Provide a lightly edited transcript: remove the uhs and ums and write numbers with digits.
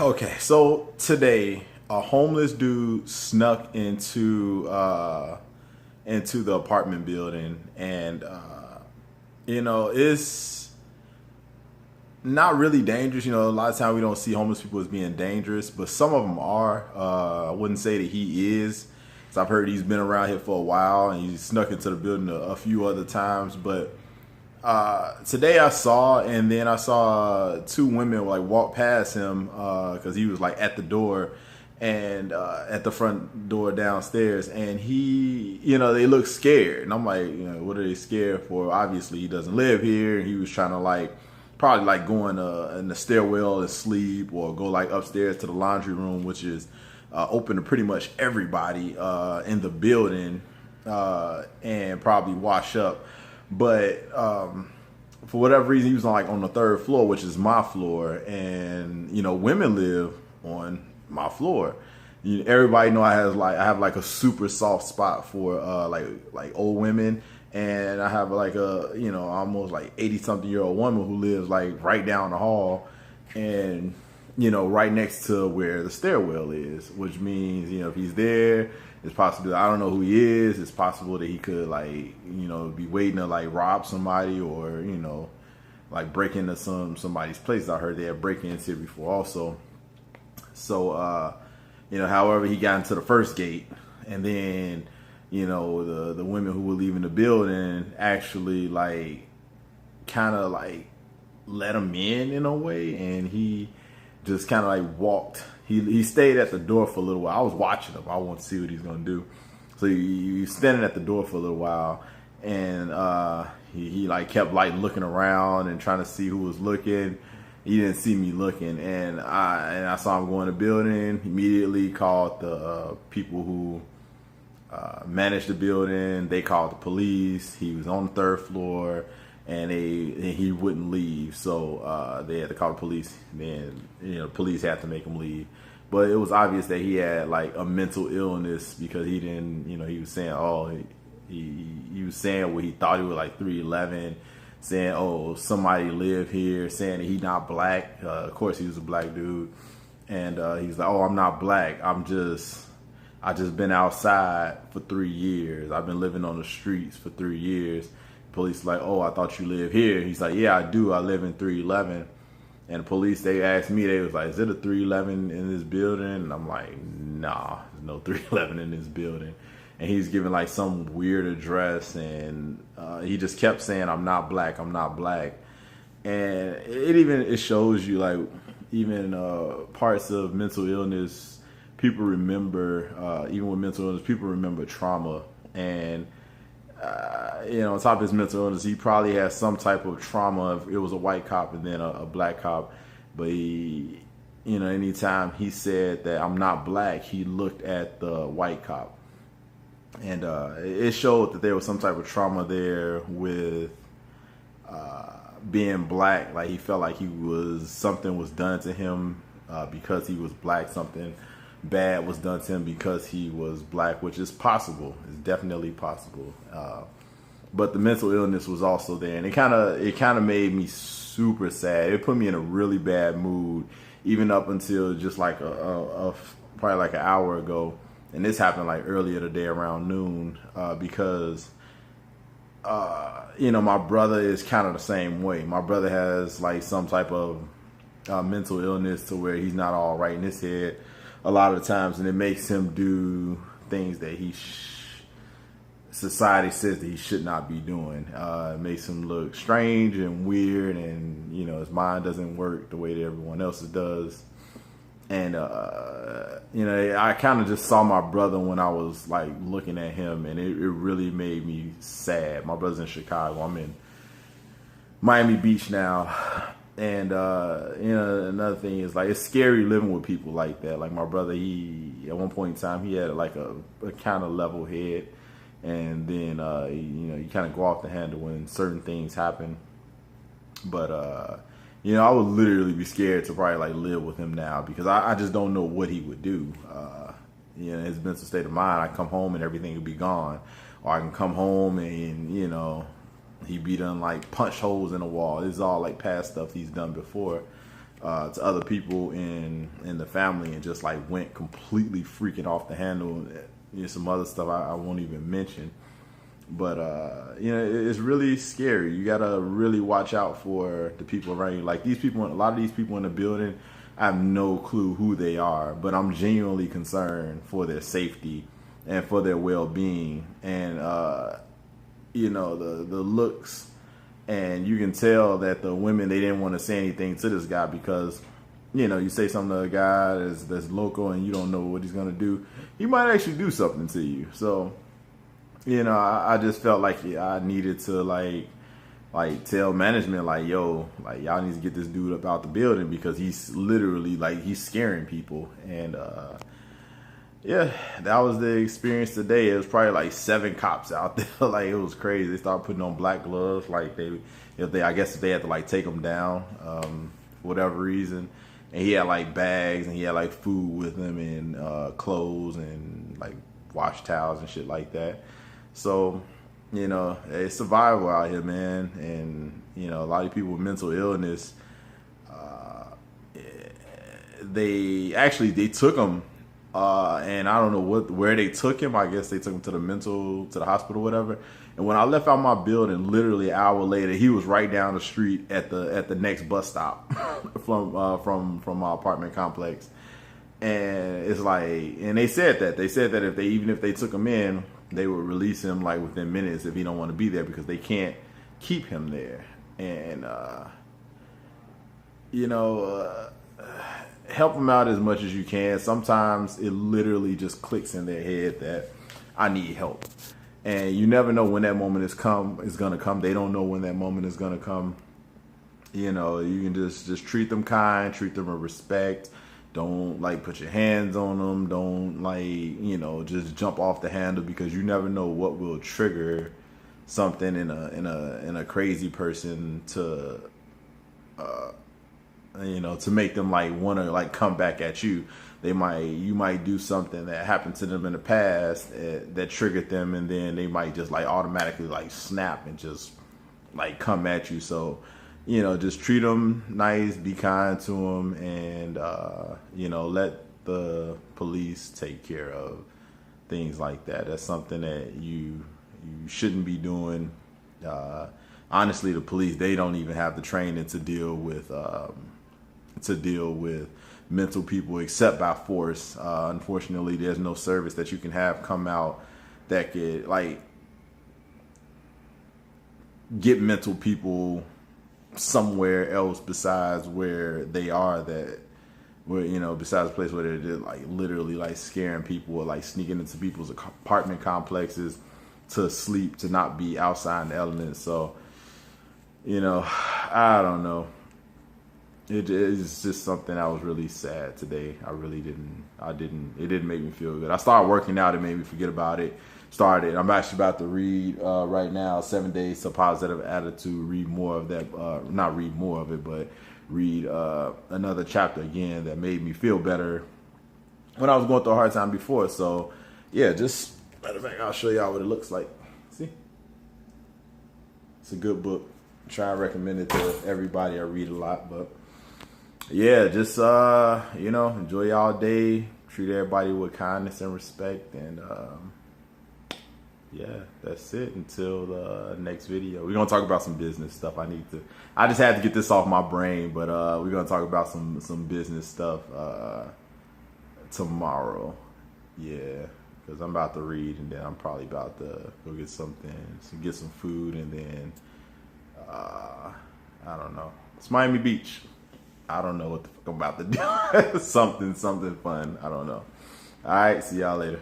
Okay, so today a homeless dude snuck into the apartment building, and it's not really dangerous. A lot of times we don't see homeless people as being dangerous, but some of them are. I wouldn't say that he is. So I've heard he's been around here for a while, and he's snuck into the building a few other times, but. Today I saw, and then I saw two women like walk past him because he was like at the door and at the front door downstairs, and they look scared, and I'm like, what are they scared for? Obviously, he doesn't live here. He was trying to probably go in the stairwell and sleep, or go like upstairs to the laundry room, which is open to pretty much everybody in the building, and probably wash up. But for whatever reason, he was on the third floor, which is my floor, and women live on my floor. Everybody know I have like a super soft spot for like old women, and I have like a almost like 80-something-year-old woman who lives like right down the hall, and right next to where the stairwell is, which means if he's there. It's possible, I don't know who he is. It's possible that he could be waiting to rob somebody, or break into somebody's place. I heard they had break-ins here before also. So however, he got into the first gate, and then the women who were leaving the building actually kind of let him in a way, and he just kind of walked. He stayed at the door for a little while. I was watching him. I wanted to see what he's going to do. So he was standing at the door for a little while, and he kept looking around and trying to see who was looking. He didn't see me looking, and I saw him go in the building. Immediately called the people who managed the building. They called the police. He was on the third floor, and he wouldn't leave, so they had to call the police. Then the police had to make him leave, but it was obvious that he had a mental illness, because he didn't, he was saying, he was saying what he thought he was 3'11", saying, somebody live here, saying that he not black. Of course he was a black dude, and he was like, I'm not black, I just been outside for 3 years. I've been living on the streets for 3 years. Police I thought you live here. He's like, yeah, I do. I live in 311. And the police, they asked me, they was like, is it a 311 in this building? And I'm like, nah, there's no 311 in this building. And he's giving some weird address, and he just kept saying, I'm not black, I'm not black. And it shows you even parts of mental illness, people remember, even with mental illness, people remember trauma. And on top of his mental illness, he probably has some type of trauma. If it was a white cop and then a black cop, but he, anytime he said that I'm not black, he looked at the white cop, and it showed that there was some type of trauma there with being black. He felt like something was done to him because he was black. Something bad was done to him because he was black, which is possible. It's definitely possible. But the mental illness was also there, and it kind of made me super sad. It put me in a really bad mood, even up until just probably an hour ago. And this happened earlier today around noon, because my brother is kind of the same way. My brother has some type of mental illness to where he's not all right in his head a lot of the times, and it makes him do things that society says that he should not be doing. It makes him look strange and weird, and his mind doesn't work the way that everyone else's does. And I kind of just saw my brother when I was looking at him, and it really made me sad. My brother's in Chicago. I'm in Miami Beach now. And another thing is it's scary living with people like that. My brother, he at one point in time he had a kind of level head, and then you kind of go off the handle when certain things happen. But I would literally be scared to probably live with him now, because I just don't know what he would do. His mental state of mind. I come home and everything would be gone, or I can come home and he'd be done punch holes in the wall. This is all past stuff he's done before. to other people in the family, and just like went completely freaking off the handle. You know, some other stuff I won't even mention. But you know, it's really scary. You gotta really watch out for the people around you. Like these people, a lot of these people in the building, I have no clue who they are, but I'm genuinely concerned for their safety and for their well-being. And you know, the looks, and you can tell that the women, they didn't want to say anything to this guy because, you know, you say something to a guy that's local and you don't know what he's gonna do, he might actually do something to you. So, you know, I just felt like I needed to like tell management, like, yo, like y'all need to get this dude up out the building because he's literally like, he's scaring people. And yeah, that was the experience today. It was probably like 7 cops out there. Like it was crazy. They started putting on black gloves. Like I guess if they had to like take him down, for whatever reason. And he had like bags and he had like food with him and clothes and like wash towels and shit like that. So, you know, it's survival out here, man. And, you know, a lot of people with mental illness, they took him, and I don't know where they took him. I guess they took him to the hospital, whatever. And when I left out my building, literally an hour later, he was right down the street at the next bus stop from my apartment complex. And it's like, and they said that even if they took him in, they would release him like within minutes if he don't want to be there because they can't keep him there. And you know, help them out as much as you can. Sometimes it literally just clicks in their head that I need help, and you never know when that moment is gonna come. They don't know when that moment is gonna come. You know, you can just treat them kind, treat them with respect. Don't like put your hands on them. Don't like, you know, just jump off the handle because you never know what will trigger something in a crazy person to you know, to make them like want to like come back at you. You might do something that happened to them in the past that triggered them, and then they might just like automatically like snap and just like come at you. So, you know, just treat them nice, be kind to them, and, you know, let the police take care of things like that. That's something that you shouldn't be doing. Honestly, the police, they don't even have the training to deal with mental people except by force. Unfortunately, there's no service that you can have come out that could, like, get mental people somewhere else besides where they are, you know, besides the place where they're like literally like scaring people or like sneaking into people's apartment complexes to sleep, to not be outside in the elements. So, you know, I don't know. It is just something that was really sad today. It didn't make me feel good. I started working out. It made me forget about it. I'm actually about to read right now, 7 Days to Positive Attitude. Read more of that. Not read more of it, but read another chapter again that made me feel better when I was going through a hard time before. So, yeah, just matter of fact, I'll show y'all what it looks like. See? It's a good book. I try and recommend it to everybody. I read a lot, but yeah, just you know, enjoy y'all day. Treat everybody with kindness and respect, and yeah, that's it until the next video. We're going to talk about some business stuff. I just had to get this off my brain, but we're going to talk about some business stuff tomorrow. Yeah, because I'm about to read, and then I'm probably about to go get get some food, and then I don't know. It's Miami Beach. I don't know what the fuck I'm about to do. something fun. I don't know. All right, see y'all later.